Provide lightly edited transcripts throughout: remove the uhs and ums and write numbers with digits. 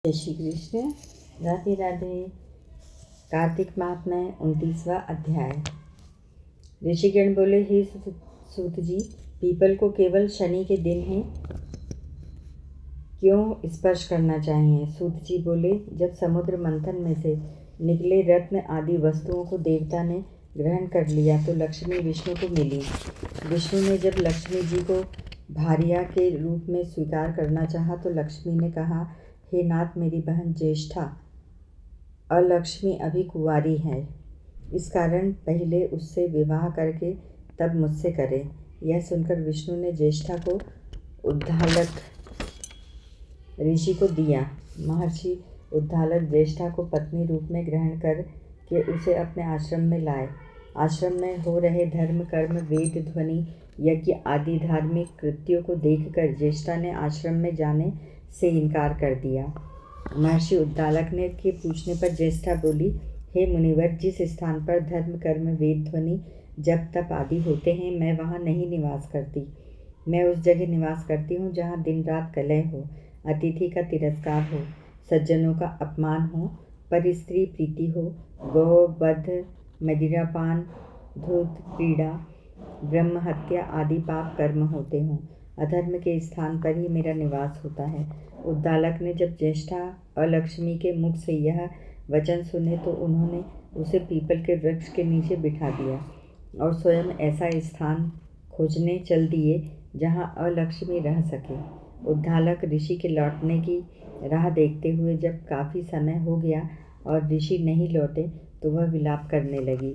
जय श्री कृष्ण। राधे राधे। कार्तिक माह में 29वां अध्याय। ऋषिगण बोले, हे सूत जी, पीपल को केवल शनि के दिन ही क्यों स्पर्श करना चाहिए? सूत जी बोले, जब समुद्र मंथन में से निकले रत्न आदि वस्तुओं को देवता ने ग्रहण कर लिया तो लक्ष्मी विष्णु को मिली। विष्णु ने जब लक्ष्मी जी को भार्या के रूप में स्वीकार करना चाहा तो लक्ष्मी ने कहा, हे नाथ, मेरी बहन ज्येष्ठा अलक्ष्मी अभी कुंवारी है, इस कारण पहले उससे विवाह करके तब मुझसे करे। यह सुनकर विष्णु ने ज्येष्ठा को उद्दालक ऋषि को दिया। महर्षि उद्दालक ज्येष्ठा को पत्नी रूप में ग्रहण कर के उसे अपने आश्रम में लाए। आश्रम में हो रहे धर्म कर्म वेद ध्वनि यज्ञ आदि धार्मिक कृत्यों को देखकर ज्येष्ठा ने आश्रम में जाने से इनकार कर दिया। महर्षि उद्दालक ने के पूछने पर ज्येष्ठा बोली, हे मुनिवर, जिस स्थान पर धर्म कर्म वेद ध्वनि जप तप आदि होते हैं, मैं वहाँ नहीं निवास करती। मैं उस जगह निवास करती हूँ जहाँ दिन रात कलह हो, अतिथि का तिरस्कार हो, सज्जनों का अपमान हो, पर स्त्री प्रीति हो, गौ वध मदिरापान धूर्त क्रीड़ा ब्रह्म हत्या आदि पाप कर्म होते हों। अधर्म के स्थान पर ही मेरा निवास होता है। उद्दालक ने जब ज्येष्ठा अलक्ष्मी के मुख से यह वचन सुने तो उन्होंने उसे पीपल के वृक्ष के नीचे बिठा दिया और स्वयं ऐसा स्थान खोजने चल दिए जहाँ अलक्ष्मी रह सके। उद्दालक ऋषि के लौटने की राह देखते हुए जब काफ़ी समय हो गया और ऋषि नहीं लौटे तो वह विलाप करने लगी।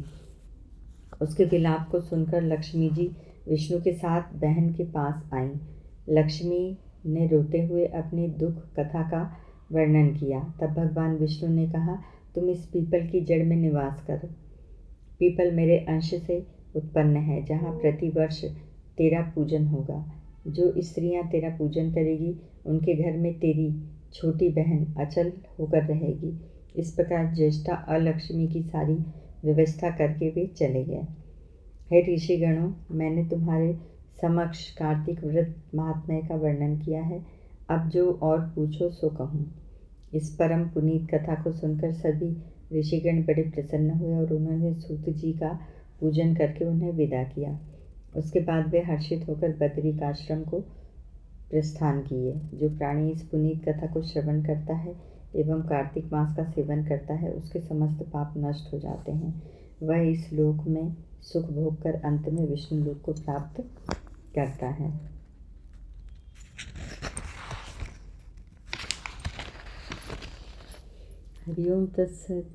उसके विलाप को सुनकर लक्ष्मी जी विष्णु के साथ बहन के पास आईं। लक्ष्मी ने रोते हुए अपनी दुख कथा का वर्णन किया। तब भगवान विष्णु ने कहा, तुम इस पीपल की जड़ में निवास करो। पीपल मेरे अंश से उत्पन्न है, जहाँ प्रतिवर्ष तेरा पूजन होगा। जो स्त्रियां तेरा पूजन करेगी उनके घर में तेरी छोटी बहन अचल होकर रहेगी। इस प्रकार ज्येष्ठा अलक्ष्मी की सारी व्यवस्था करके वे चले गए। हे ऋषिगणों, मैंने तुम्हारे समक्ष कार्तिक व्रत महात्म्य का वर्णन किया है। अब जो और पूछो सो कहूँ। इस परम पुनीत कथा को सुनकर सभी ऋषिगण बड़े प्रसन्न हुए और उन्होंने सूत जी का पूजन करके उन्हें विदा किया। उसके बाद वे हर्षित होकर बदरिकाश्रम को प्रस्थान किए। जो प्राणी इस पुनीत कथा को श्रवण करता है एवं कार्तिक मास का सेवन करता है, उसके समस्त पाप नष्ट हो जाते हैं। वह इस लोक में सुख भोग कर अंत में विष्णु लोक को प्राप्त करता है। हरि ओम तत्सत।